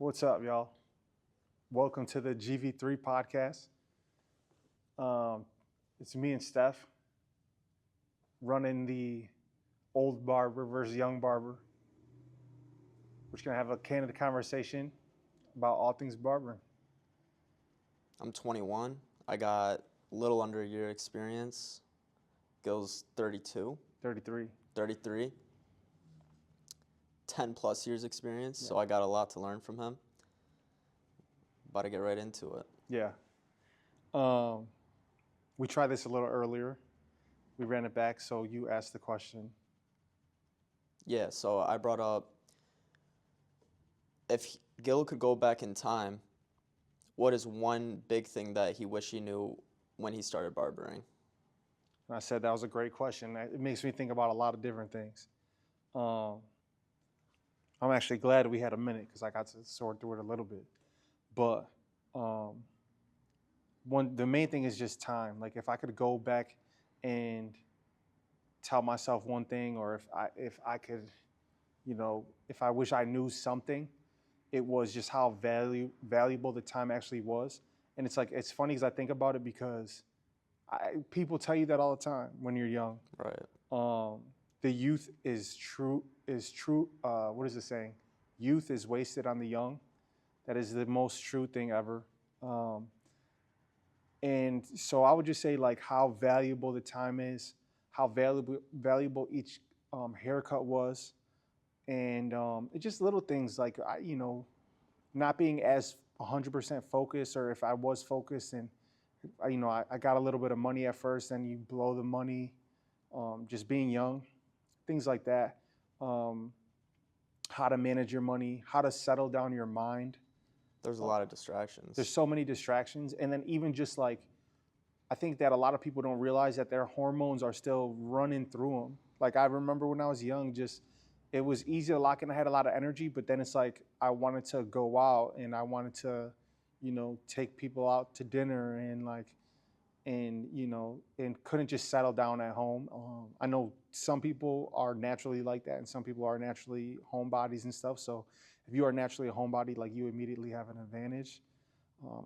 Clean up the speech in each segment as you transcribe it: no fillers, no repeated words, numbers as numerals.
What's up, y'all? Welcome to the GV3 podcast. It's me and Stef running the old barber versus young barber. We're just gonna have a candid conversation about all things barbering. I'm 21. I got a little under a year experience. Gil's 32, 33. 33. 10 plus years experience, Yeah. so I got a lot to learn from him. About to get right into it. Yeah. We tried this a little earlier. We ran it back, so you asked the question. Yeah, so I brought up, if Gil could go back in time, what is one big thing that he wished he knew when he started barbering? And I said that was a great question. It makes me think about a lot of different things. I'm actually glad we had a minute because I got to sort through it a little bit. But the main thing is just time. Like if I could go back and tell myself one thing, or if I could, if I wish I knew something, it was just how valuable the time actually was. And it's funny because I think about it because people tell you that all the time when you're young. Right. The youth is true. What is the saying? Youth is wasted on the young. That is the most true thing ever. And so I would just say like how valuable the time is, how valuable each haircut was, and it's just little things like not being as 100% focused, or if I was focused and I got a little bit of money at first, and you blow the money, just being young, things like that. How to manage your money, how to settle down your mind. There's a lot of distractions. There's so many distractions. And then even just like, I think that a lot of people don't realize that their hormones are still running through them. Like I remember when I was young, it was easy to lock in. I had a lot of energy, but then it's like I wanted to go out and I wanted to, take people out to dinner and couldn't just settle down at home. I know some people are naturally like that, and some people are naturally homebodies and stuff. So if you are naturally a homebody, like you immediately have an advantage.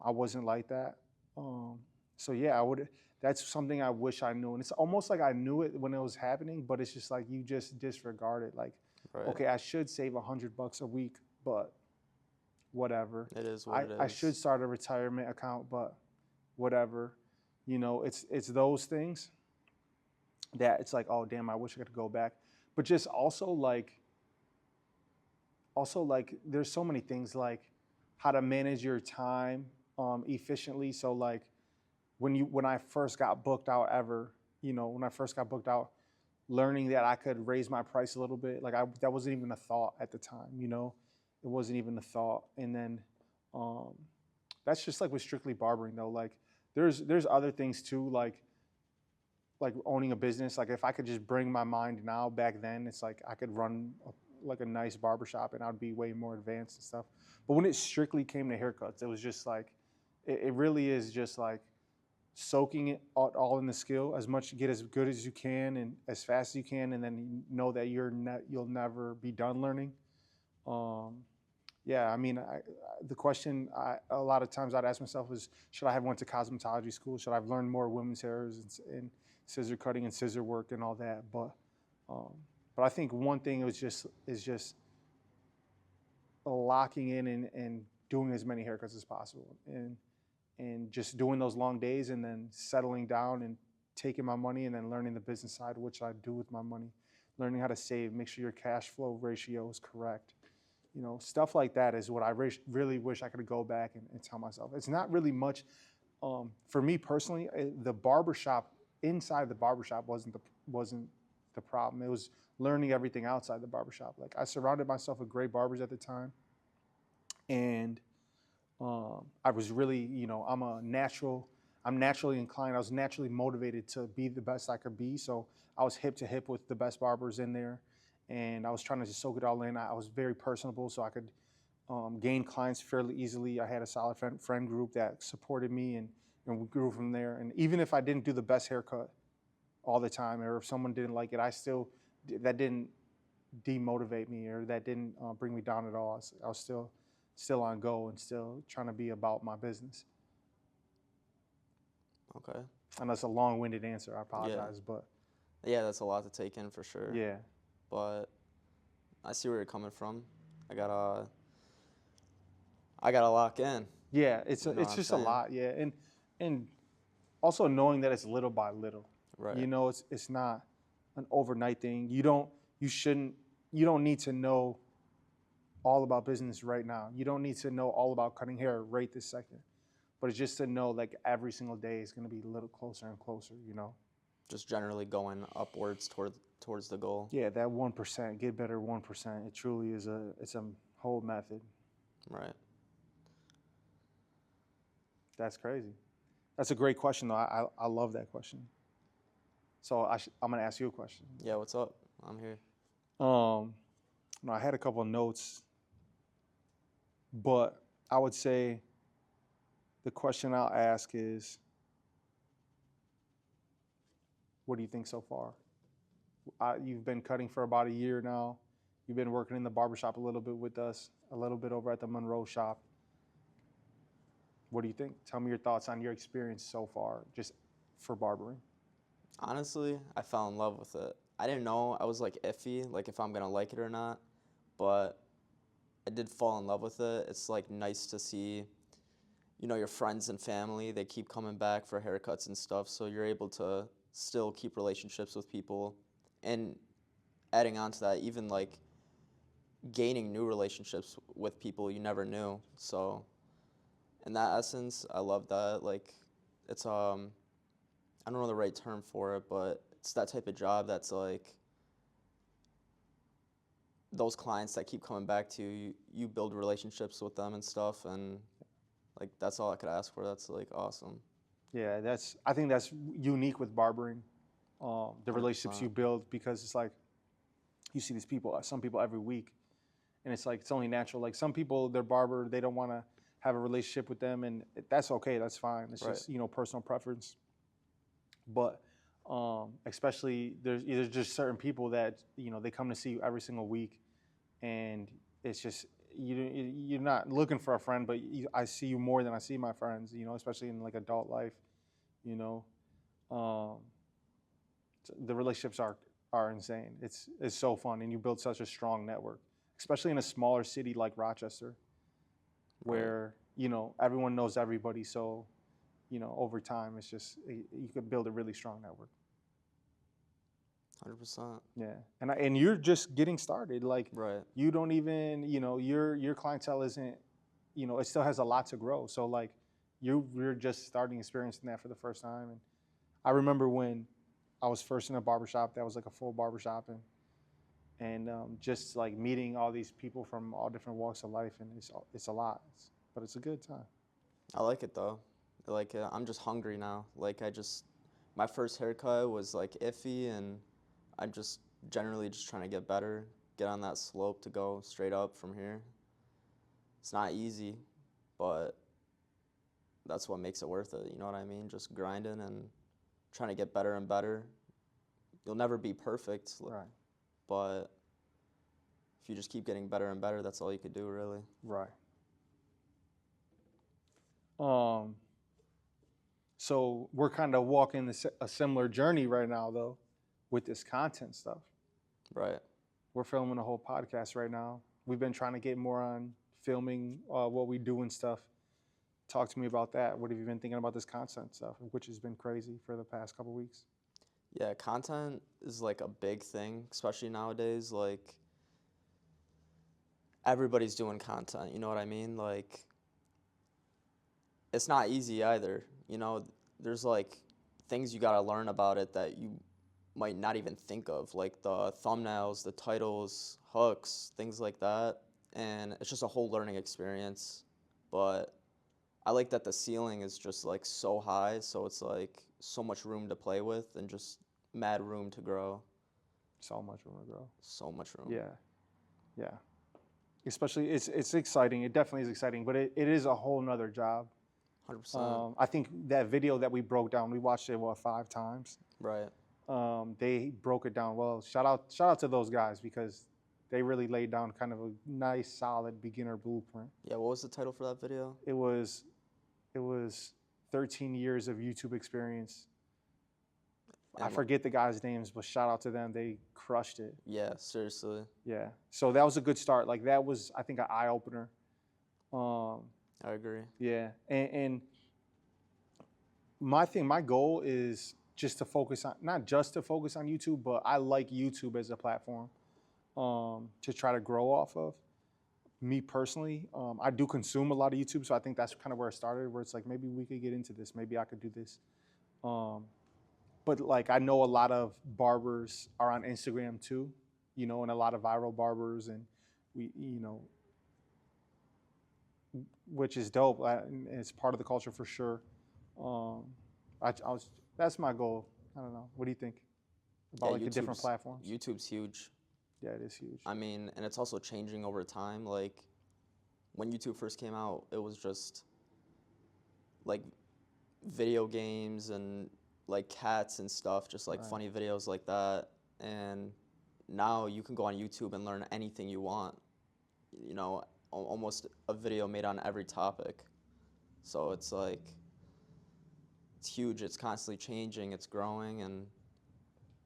I wasn't like that. So yeah, that's something I wish I knew. And it's almost like I knew it when it was happening, but it's just like you just disregard it. Like, Right. Okay, I should save $100 a week, but whatever. It is what it is. I should start a retirement account, but whatever. It's those things that it's like, oh damn, I wish I could go back. But just also like there's so many things like how to manage your time efficiently. So like when I first got booked out learning that I could raise my price a little bit, like that wasn't even a thought at the time, it wasn't even a thought. And then that's just like with strictly barbering though. Like there's other things too, like owning a business. Like if I could just bring my mind now back then, it's like I could run a nice barbershop and I'd be way more advanced and stuff. But when it strictly came to haircuts, it was just like, it really is just like soaking it all in the skill as much, get as good as you can and as fast as you can, and then know that you'll never be done learning. Yeah, I mean, the question a lot of times I'd ask myself is, should I have went to cosmetology school? Should I have learned more women's hairs and scissor cutting and scissor work and all that? But I think one thing is just locking in and doing as many haircuts as possible, and just doing those long days, and then settling down and taking my money, and then learning the business side, which I do with my money, learning how to save, make sure your cash flow ratio is correct. Stuff like that is what I really wish I could go back and tell myself. It's not really much. For me personally, the barbershop, inside the barbershop wasn't the problem. It was learning everything outside the barbershop. Like I surrounded myself with great barbers at the time. And I was really, I'm naturally inclined. I was naturally motivated to be the best I could be. So I was hip to hip with the best barbers in there. And I was trying to just soak it all in. I was very personable, so I could gain clients fairly easily. I had a solid friend group that supported me, and we grew from there. And even if I didn't do the best haircut all the time, or if someone didn't like it, that didn't demotivate me, or that didn't bring me down at all. I was still still on go and still trying to be about my business. Okay. I know it's a long-winded answer. I Yeah. apologize, but Yeah, that's a lot to take in for sure. yeah, But I see where you're coming from. I gotta lock in. yeah, it's You know what I'm just a saying? lot, yeah, and also knowing that it's little by little. Right. You know, it's not an overnight thing. You don't need to know all about business right now. You don't need to know all about cutting hair right this second. But it's just to know like every single day is going to be a little closer and closer, you know? Just generally going upwards towards the goal. Yeah, that 1%, get better 1%. It truly is it's a whole method. Right. That's crazy. That's a great question though. I love that question. So I'm going to ask you a question. Yeah, what's up? I'm here. I had a couple of notes, but I would say the question I'll ask is, what do you think so far? You've been cutting for about a year now. You've been working in the barbershop a little bit with us, a little bit over at the Monroe shop. What do you think? Tell me your thoughts on your experience so far, just for barbering. Honestly, I fell in love with it. I didn't know. I was like iffy, like if I'm gonna like it or not, but I did fall in love with it. It's like nice to see, your friends and family, they keep coming back for haircuts and stuff, so you're able to still keep relationships with people. And adding on to that, even like gaining new relationships with people you never knew. So in that essence, I love that. Like it's I don't know the right term for it, but it's that type of job that's like those clients that keep coming back to you, you build relationships with them and stuff, and like that's all I could ask for. That's like awesome. Yeah, I think that's unique with barbering, the relationships 100%. you build, because it's like you see these people, some people every week, and it's like it's only natural. Like some people, their barber, they don't want to have a relationship with them, and that's okay, that's fine. It's Right. just personal preference. But especially there's just certain people that they come to see you every single week, and it's just you're not looking for a friend, but I see you more than I see my friends. Especially in like adult life. Um, the relationships are insane. It's so fun, and you build such a strong network, especially in a smaller city like Rochester, where everyone knows everybody. So over time, it's just you could build a really strong network. 100%. Yeah, and you're just getting started. Like Right. you don't even your clientele isn't it still has a lot to grow. So like you're just starting experiencing that for the first time. And I remember when I was first in a barbershop that was like a full barbershop, and just like meeting all these people from all different walks of life, and it's a lot, but it's a good time. I like it though. Like I'm just hungry now. Like my first haircut was like iffy, and I'm just generally just trying to get better, get on that slope to go straight up from here. It's not easy, but that's what makes it worth it. You know what I mean? Just grinding and trying to get better and better. You'll never be perfect, Right. but if you just keep getting better and better, that's all you could do, really. Right. So we're kind of walking a similar journey right now, though, with this content stuff. Right. We're filming a whole podcast right now. We've been trying to get more on filming what we do and stuff. Talk to me about that. What have you been thinking about this content stuff, which has been crazy for the past couple weeks? Yeah, content is like a big thing, especially nowadays. Like everybody's doing content, you know what I mean? Like it's not easy either. There's like things you got to learn about it that you might not even think of, like the thumbnails, the titles, hooks, things like that. And it's just a whole learning experience. But I like that the ceiling is just like so high, so it's like so much room to play with and just mad room to grow. So much room to grow. So much room. Yeah, yeah. Especially, it's exciting. It definitely is exciting, but it is a whole nother job. 100%. I think that video that we broke down, we watched it 5 times. Right. They broke it down well. Shout out to those guys, because They really laid down kind of a nice, solid beginner blueprint. Yeah, what was the title for that video? It was 13 years of YouTube experience. I And forget the guys' names, but shout out to them. They crushed it. yeah, seriously. Yeah. So that was a good start. Like that was, I think, an eye opener. I agree. Yeah. And my goal is just to focus on, not just to focus on YouTube, but I like YouTube as a platform to try to grow off of. Me personally, I do consume a lot of YouTube, so I think that's kind of where it started, where it's like, maybe we could get into this. Maybe I could do this. But like, I know a lot of barbers are on Instagram too, you know, and a lot of viral barbers, and we, you know, which is dope. It's part of the culture for sure. That's my goal. I don't know. What do you think about like the different platforms? YouTube's huge. Yeah, it is huge. I mean, and it's also changing over time. Like, when YouTube first came out, it was just like video games and like cats and stuff, just like funny videos like that. And now you can go on YouTube and learn anything you want. You know, almost a video made on every topic. So it's like, it's huge. It's constantly changing. It's growing, and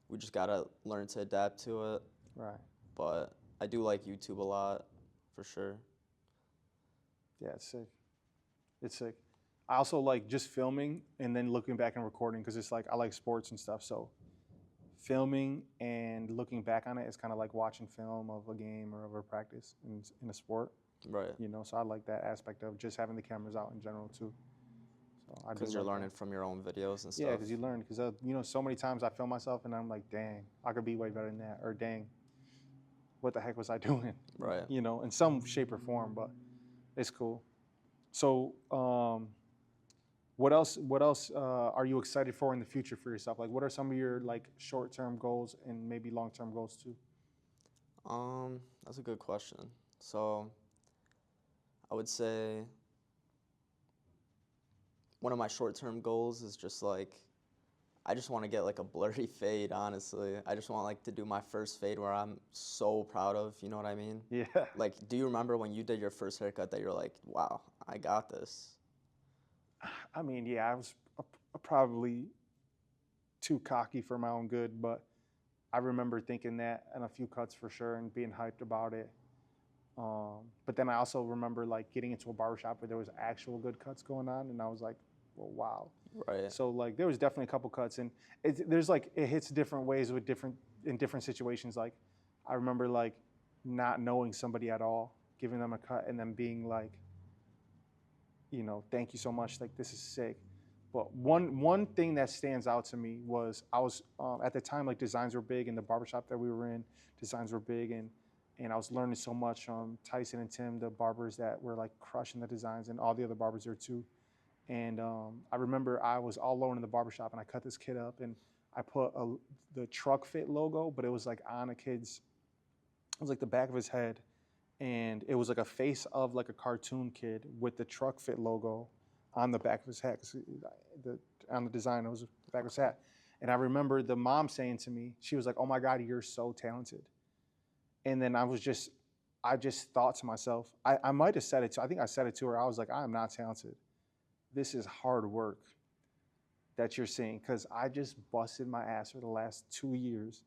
we just gotta learn to adapt to it. Right. But I do like YouTube a lot, for sure. Yeah, it's sick. It's sick. I also like just filming and then looking back and recording, because it's like, I like sports and stuff. So filming and looking back on it is kind of like watching film of a game or of a practice in a sport. Right. You know, so I like that aspect of just having the cameras out in general too. So because you're learning from your own videos and stuff. Yeah, because you learn. Because you know, so many times I film myself and I'm like, dang, I could be way better than that, or dang, what the heck was I doing? Right. You know, in some shape or form, but it's cool. So, what else are you excited for in the future for yourself? Like, what are some of your like short-term goals and maybe long-term goals too? That's a good question. So, I would say one of my short-term goals is just like, I just want to get like a blurry fade, honestly. I just want like to do my first fade where I'm so proud of, you know what I mean? Yeah. Like, do you remember when you did your first haircut that you're like, wow, I got this? I mean, yeah, I was probably too cocky for my own good, but I remember thinking that in a few cuts for sure and being hyped about it. But then I also remember like getting into a barbershop where there was actual good cuts going on, and I was like, well, wow. Right. So like there was definitely a couple cuts, and there's like, it hits different ways with in different situations. Like I remember like not knowing somebody at all, giving them a cut, and then being like, you know, thank you so much, like this is sick. But one thing that stands out to me was I was at the time, like designs were big in the barbershop that we were in. Designs were big, and I was learning so much from Tyson and Tim, the barbers that were like crushing the designs, and all the other barbers there too. And I remember I was all alone in the barbershop, and I cut this kid up, and I put the truck fit logo, but it was like on a kid's, it was like the back of his head, and it was like a face of like a cartoon kid with the truck fit logo on the back of his head. On the design, it was the back of his hat. And I remember the mom saying to me, she was like, "Oh my God, you're so talented." And then I just thought to myself, I might have said it to, I think I said it to her. I was like, I am not talented. This is hard work that you're seeing, because I just busted my ass for the last 2 years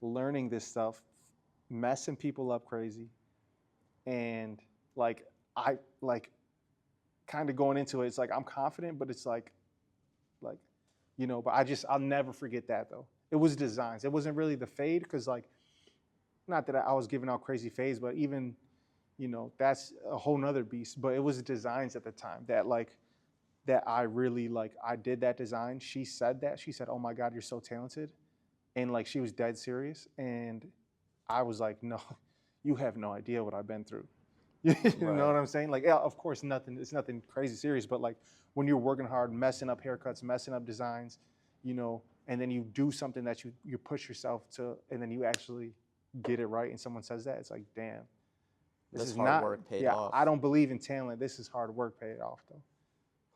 learning this stuff, messing people up crazy. And like, I like kind of going into it, it's like, I'm confident, but it's like, you know, but I'll never forget that though. It was designs. It wasn't really the fade, because like, not that I was giving out crazy fades, but even, you know, that's a whole nother beast. But it was designs at the time that I really like. I did that design. She said that. She said, "Oh my God, you're so talented," and like she was dead serious. And I was like, "No, you have no idea what I've been through." You know what I'm saying? Like, yeah, of course, it's nothing crazy serious, but like when you're working hard, messing up haircuts, messing up designs, you know, and then you do something that you push yourself to, and then you actually get it right, and someone says that, it's like, damn, this is hard work paid off. I don't believe in talent. This is hard work paid off though.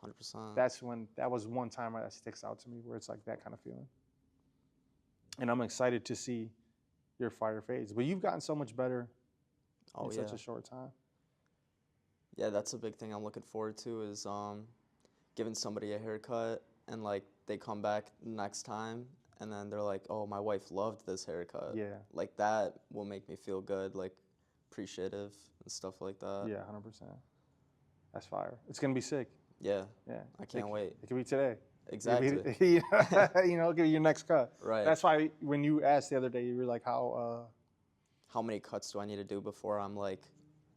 100%. That was one time that sticks out to me, where it's like that kind of feeling. And I'm excited to see your fire fades. But you've gotten so much better Oh in yeah. such a short time. Yeah, that's a big thing I'm looking forward to is giving somebody a haircut and like they come back next time and then they're like, "Oh, my wife loved this haircut." Yeah, Like that will make me feel good, like appreciative and stuff like that. yeah, 100%. That's fire. It's gonna be sick. Yeah, Yeah, I can't wait. It could be today. Exactly. It could be, it could be your next cut. Right. That's why when you asked the other day, you were like, how? How many cuts do I need to do before I'm like,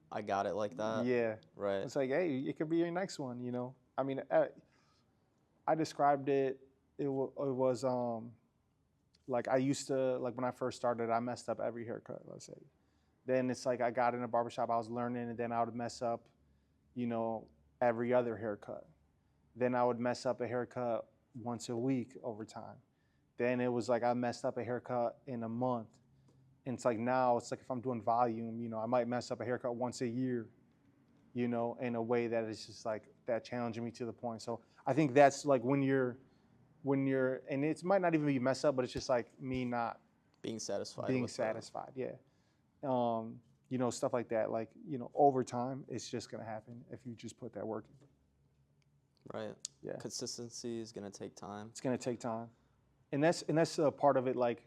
I got it like that? Yeah. Right. It's like, hey, it could be your next one. I mean, I described it. It was like I used to, like when I first started, I messed up every haircut. Let's say. Then it's like I got in a barbershop, I was learning, and then I would mess up, every other haircut. Then I would mess up a haircut once a week over time. Then it was like I messed up a haircut in a month. And it's like now, it's like if I'm doing volume, I might mess up a haircut once a year, in a way that is just like that challenging me to the point. So I think that's like when you're, and it might not even be messed up, but it's just like me not Being satisfied. being with satisfied. Yeah. Stuff like that. Like, over time, it's just going to happen if you just put that work in. Right. Yeah. Consistency is gonna take time. It's going to take time. And that's a part of it. Like,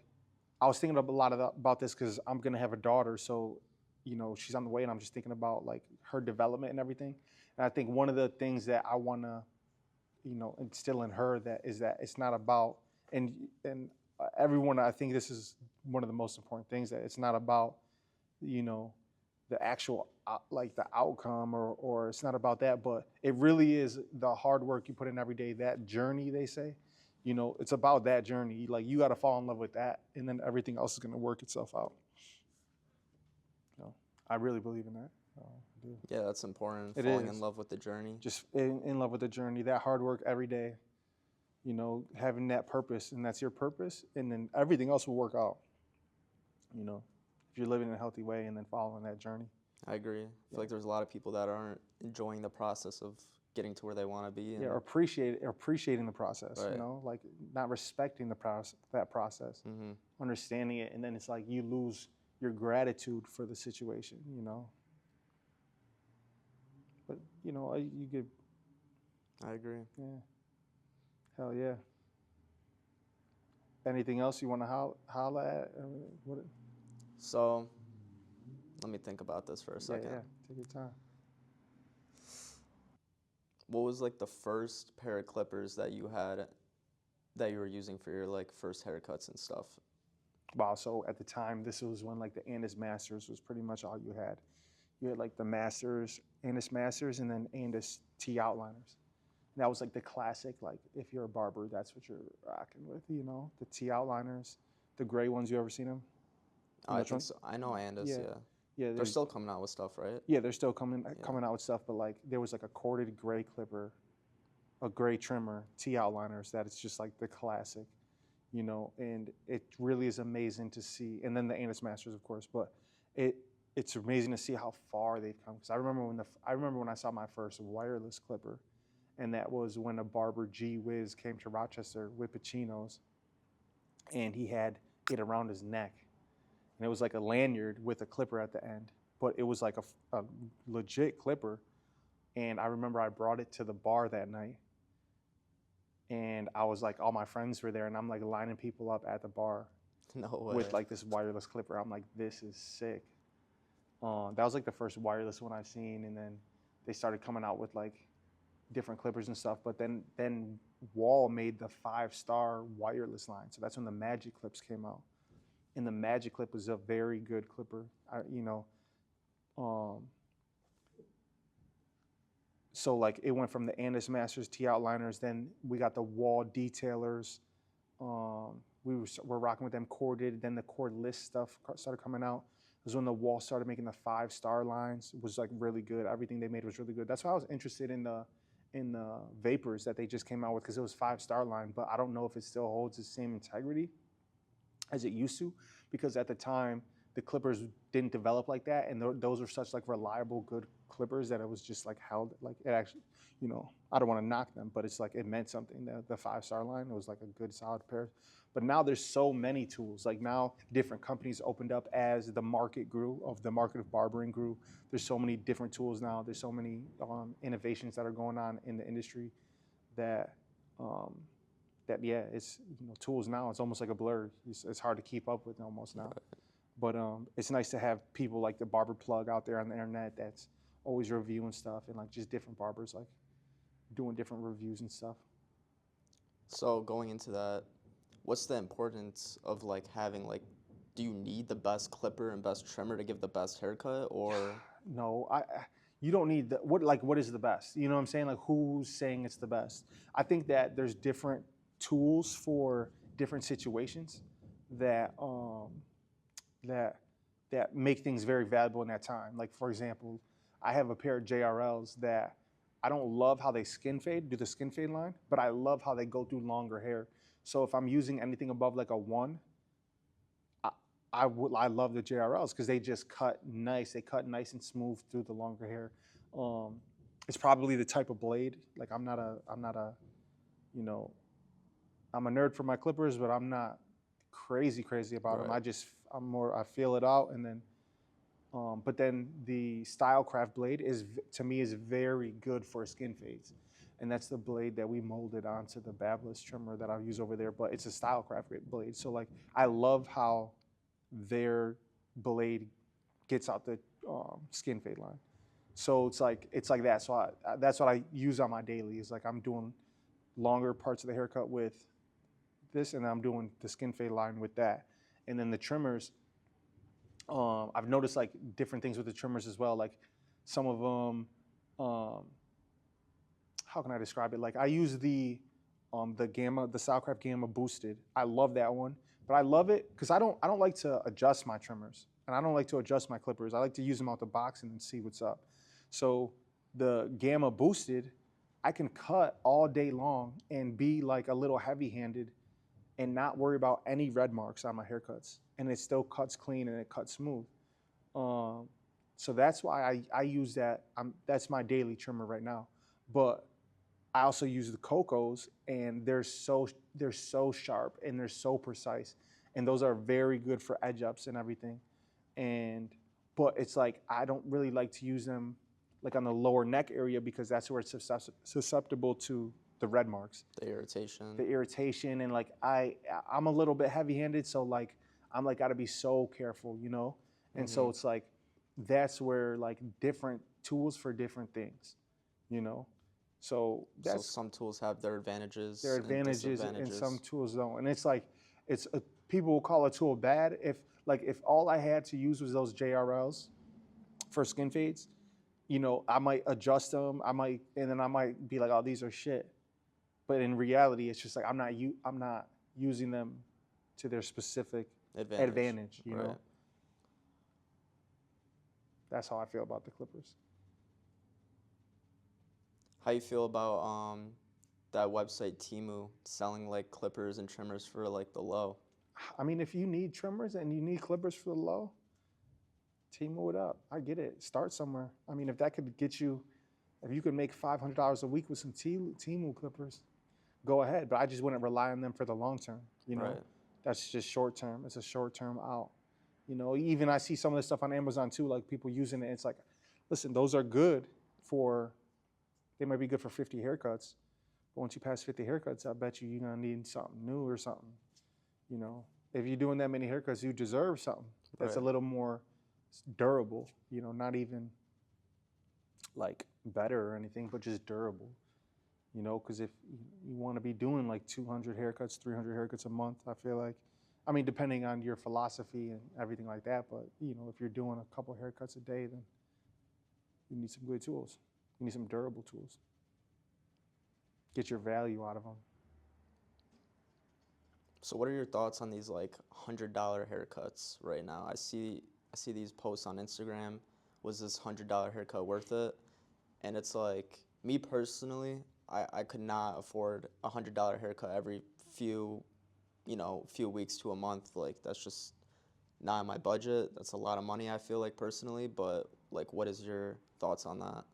I was thinking a lot about this because I'm going to have a daughter. So, she's on the way, and I'm just thinking about like her development and everything. And I think one of the things that I want to, instill in her that it's not about, and everyone, I think this is one of the most important things, that it's not about, the actual like the outcome or it's not about that, but it really is the hard work you put in every day, that journey they say, it's about that journey. Like you got to fall in love with that, and then everything else is going to work itself out. I really believe in that. I do. Yeah, that's important. It Falling is. in love with the journey. Just in love with the journey, that hard work every day, having that purpose, and that's your purpose, and then everything else will work out. If you're living in a healthy way and then following that journey. I agree. I feel like there's a lot of people that aren't enjoying the process of getting to where they want to be. Yeah, or appreciating the process, Right. like not respecting that process, Mm-hmm. understanding it, and then it's like you lose your gratitude for the situation, But, you get, I agree. yeah, hell yeah. Anything else you want to holla at? What? So, let me think about this for a second. Yeah, take your time. What was like the first pair of clippers that you had that you were using for your like first haircuts and stuff? Wow, so at the time, this was when like the Andis Masters was pretty much all you had. You had like the Masters, Andis Masters, and then Andis T outliners. And that was like the classic, like if you're a barber, that's what you're rocking with, the T outliners, the gray ones. You ever seen them? I think so. I know Andis, yeah. Yeah, They're still coming out with stuff, right? Yeah, they're still coming out with stuff, but like there was like a corded gray clipper, a gray trimmer, T outliners, that it's just like the classic, and it really is amazing to see. And then the Andis Masters, of course, but it's amazing to see how far they've come. Because I remember when I saw my first wireless clipper, and that was when a barber, GVIII, came to Rochester with Pacino's, and he had it around his neck. And it was like a lanyard with a clipper at the end, but it was like a legit clipper. And I remember I brought it to the bar that night, and I was like, all my friends were there, and I'm like lining people up at the bar No way. with like this wireless clipper. I'm like, this is sick. That was like the first wireless one I've seen, and then they started coming out with like different clippers and stuff. But then Wall made the 5-star wireless line, so that's when the Magic Clips came out. And the Magic Clip was a very good clipper, So like it went from the Andis Masters T outliners, then we got the Wall detailers. We're rocking with them corded. Then the cordless stuff started coming out. It was when the Wall started making the 5-star lines. It was like really good. Everything they made was really good. That's why I was interested in the Vapors that they just came out with, because it was 5-star line. But I don't know if it still holds the same integrity as it used to, because at the time the clippers didn't develop like that, and those were such like reliable, good clippers that it was just like held, like it actually, you know, I don't want to knock them, but it's like it meant something. The 5-star line, it was like a good solid pair. But now there's so many tools. Like now different companies opened up as the market grew, of the market of barbering grew. There's so many different tools now. There's so many innovations that are going on in the industry that yeah, it's, you know, tools now, it's almost like a blur. It's hard to keep up with almost now. But it's nice to have people like the Barber Plug out there on the internet that's always reviewing stuff, and like just different barbers like doing different reviews and stuff. So going into that, what's the importance of like having like, do you need the best clipper and best trimmer to give the best haircut, or? No, you don't need what is the best? You know what I'm saying? Like who's saying it's the best? I think that there's different tools for different situations that that make things very valuable in that time. Like for example, I have a pair of JRLs that I don't love how they do the skin fade line, but I love how they go through longer hair. So if I'm using anything above like a 1, I love the JRLs because they just cut nice. They cut nice and smooth through the longer hair. It's probably the type of blade. Like I'm not a, you know, I'm a nerd for my clippers, but I'm not crazy about them. I feel it out, and then, but then the Stylecraft blade to me is very good for skin fades, and that's the blade that we molded onto the Babless trimmer that I use over there. But it's a Stylecraft blade, so like I love how their blade gets out the skin fade line. So it's like that. So that's what I use on my daily. Is like I'm doing longer parts of the haircut with this, and I'm doing the skin fade line with that. And then the trimmers, I've noticed like different things with the trimmers as well. Like some of them, how can I describe it? Like I use the Stylecraft Gamma Boosted. I love that one, but I love it because I don't like to adjust my trimmers, and I don't like to adjust my clippers. I like to use them out the box and then see what's up. So the Gamma Boosted, I can cut all day long and be like a little heavy-handed and not worry about any red marks on my haircuts. And it still cuts clean and it cuts smooth. So that's why I use that. That's my daily trimmer right now. But I also use the Cocos, and they're so sharp and they're so precise. And those are very good for edge ups and everything. But it's like I don't really like to use them like on the lower neck area because that's where it's susceptible to the red marks. The irritation. The irritation, and like I'm a little bit heavy-handed, so like I'm like gotta be so careful, you know? And so it's like that's where like different tools for different things, you know? So some tools have their advantages. Their advantages and some tools don't. And it's like people will call a tool bad if all I had to use was those JRLs for skin fades, you know, I might adjust them, and then I might be like, oh, these are shit. But in reality, it's just like I'm not using them to their specific advantage, you know? That's how I feel about the clippers. How you feel about that website Temu selling like clippers and trimmers for like the low? I mean, if you need trimmers and you need clippers for the low, Temu it up. I get it. Start somewhere. I mean, if that could get you, if you could make $500 a week with some Temu clippers, go ahead. But I just wouldn't rely on them for the long term. You know, that's just short term. It's a short term out. You know, even I see some of this stuff on Amazon too, like people using it. It's like, listen, those are good they might be good for 50 haircuts. But once you pass 50 haircuts, I bet you're gonna need something new or something. You know, if you're doing that many haircuts, you deserve something that's a little more durable. You know, not even like better or anything, but just durable. You know, because if you want to be doing like 200 haircuts, 300 haircuts a month, I feel like, I mean, depending on your philosophy and everything like that, but you know, if you're doing a couple haircuts a day, then you need some good tools. You need some durable tools. Get your value out of them. So what are your thoughts on these like $100 haircuts right now? I see these posts on Instagram. Was this $100 haircut worth it? And it's like, me personally, I could not afford a $100 haircut every few weeks to a month. Like that's just not in my budget. That's a lot of money, I feel like personally. But like, what is your thoughts on that?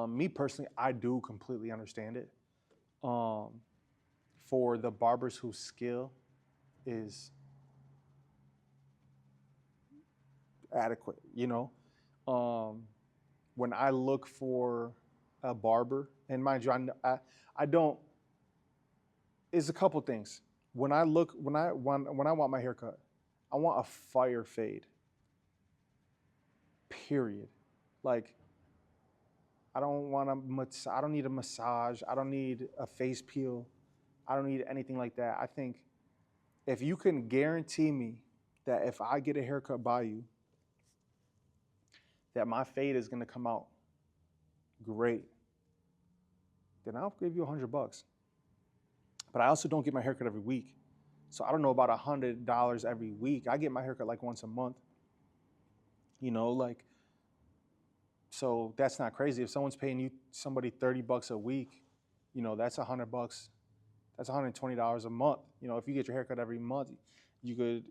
Me personally, I do completely understand it. For the barbers whose skill is adequate, when I look for a barber, and mind you, I don't. It's a couple things. When I want my haircut, I want a fire fade. Period. Like, I don't need a massage. I don't need a face peel. I don't need anything like that. I think if you can guarantee me that if I get a haircut by you, that my fade is gonna come out great, then I'll give you $100. But I also don't get my haircut every week. So I don't know about $100 every week. I get my haircut like once a month. So that's not crazy. If someone's paying somebody $30 a week, that's $100. That's $120 a month. If you get your haircut every month, you could,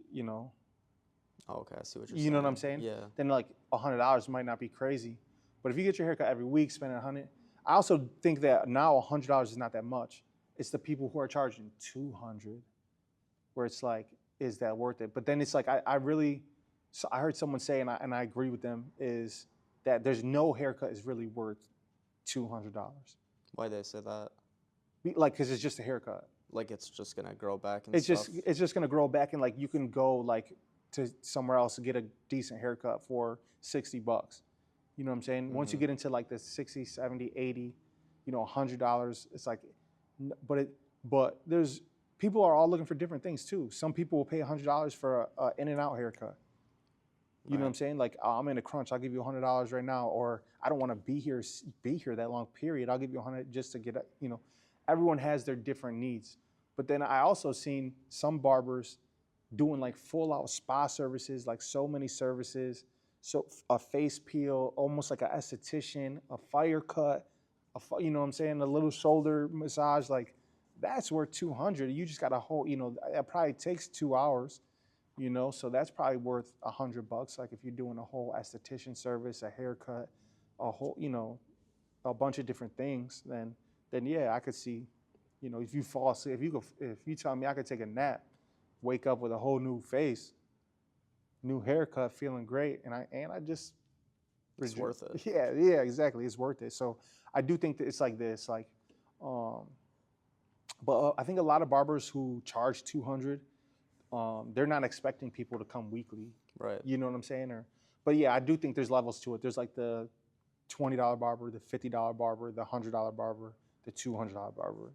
Oh, okay, I see what you're saying. you know what I'm saying? Yeah. Then like $100 might not be crazy. But if you get your haircut every week, spending $100, I also think that now $100 is not that much. It's the people who are charging $200, where it's like, is that worth it? But then it's like, I heard someone say, and I agree with them, is that there's no haircut is really worth $200. Why they say that? Like, because it's just a haircut. Like it's just gonna grow back and It's stuff? it's just gonna grow back, and like you can go like to somewhere else and get a decent haircut for $60. You know what I'm saying? Once you get into like the 60, 70, 80, $100, it's like, but there's people are all looking for different things too. Some people will pay $100 for a in and out haircut. You know what I'm saying? Like, oh, I'm in a crunch. I'll give you $100 right now, or I don't want to be here that long. Period. I'll give you $100 just to get. Everyone has their different needs. But then I also seen some barbers doing like full out spa services, like so many services. So a face peel, almost like an esthetician, a fire cut, you know what I'm saying, a little shoulder massage. Like that's worth $200. You just got a whole, it probably takes 2 hours. So that's probably worth $100. Like if you're doing a whole esthetician service, a haircut, a whole, a bunch of different things, then yeah, I could see, if you fall asleep, if you tell me I could take a nap, wake up with a whole new face, new haircut, feeling great, and I just, it's worth it. Yeah, exactly, it's worth it. So I do think that it's like this, like, but I think a lot of barbers who charge $200. They're not expecting people to come weekly. Right. You know what I'm saying? But yeah, I do think there's levels to it. There's like the $20 barber, the $50 barber, the $100 barber, the $200 barber,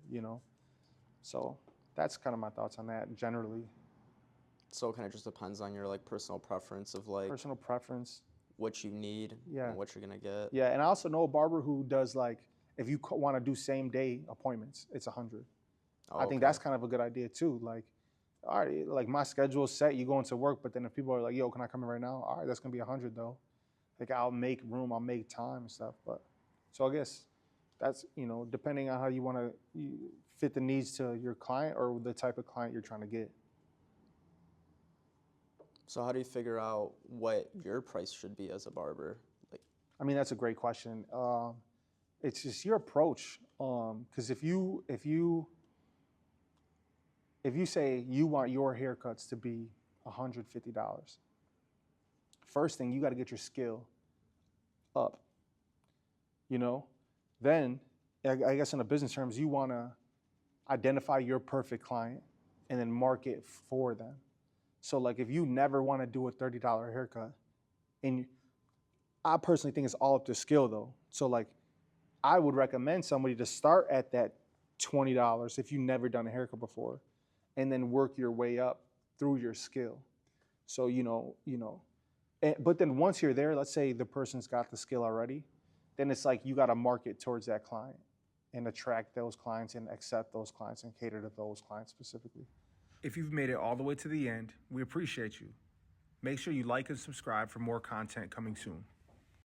So that's kind of my thoughts on that generally. So it kind of just depends on your like personal preference of like Personal preference. what you need and what you're gonna get. Yeah, and I also know a barber who does like, if you want to do same day appointments, it's $100. I think that's kind of a good idea too. Like, all right, like my schedule is set, you go into work, but then if people are like, yo, can I come in right now? All right, that's gonna be $100 though. Like I'll make room, I'll make time and stuff. But so I guess that's, depending on how you wanna fit the needs to your client or the type of client you're trying to get. So how do you figure out what your price should be as a barber? Like, I mean, that's a great question. It's just your approach. Because if you say you want your haircuts to be $150, first thing, you got to get your skill up. Then, I guess in a business terms, you want to identify your perfect client and then market for them. So like if you never want to do a $30 haircut, and I personally think it's all up to skill though. So like I would recommend somebody to start at that $20 if you've never done a haircut before, and then work your way up through your skill. So, but then once you're there, let's say the person's got the skill already, then it's like you got to market towards that client and attract those clients and accept those clients and cater to those clients specifically. If you've made it all the way to the end, we appreciate you. Make sure you like and subscribe for more content coming soon.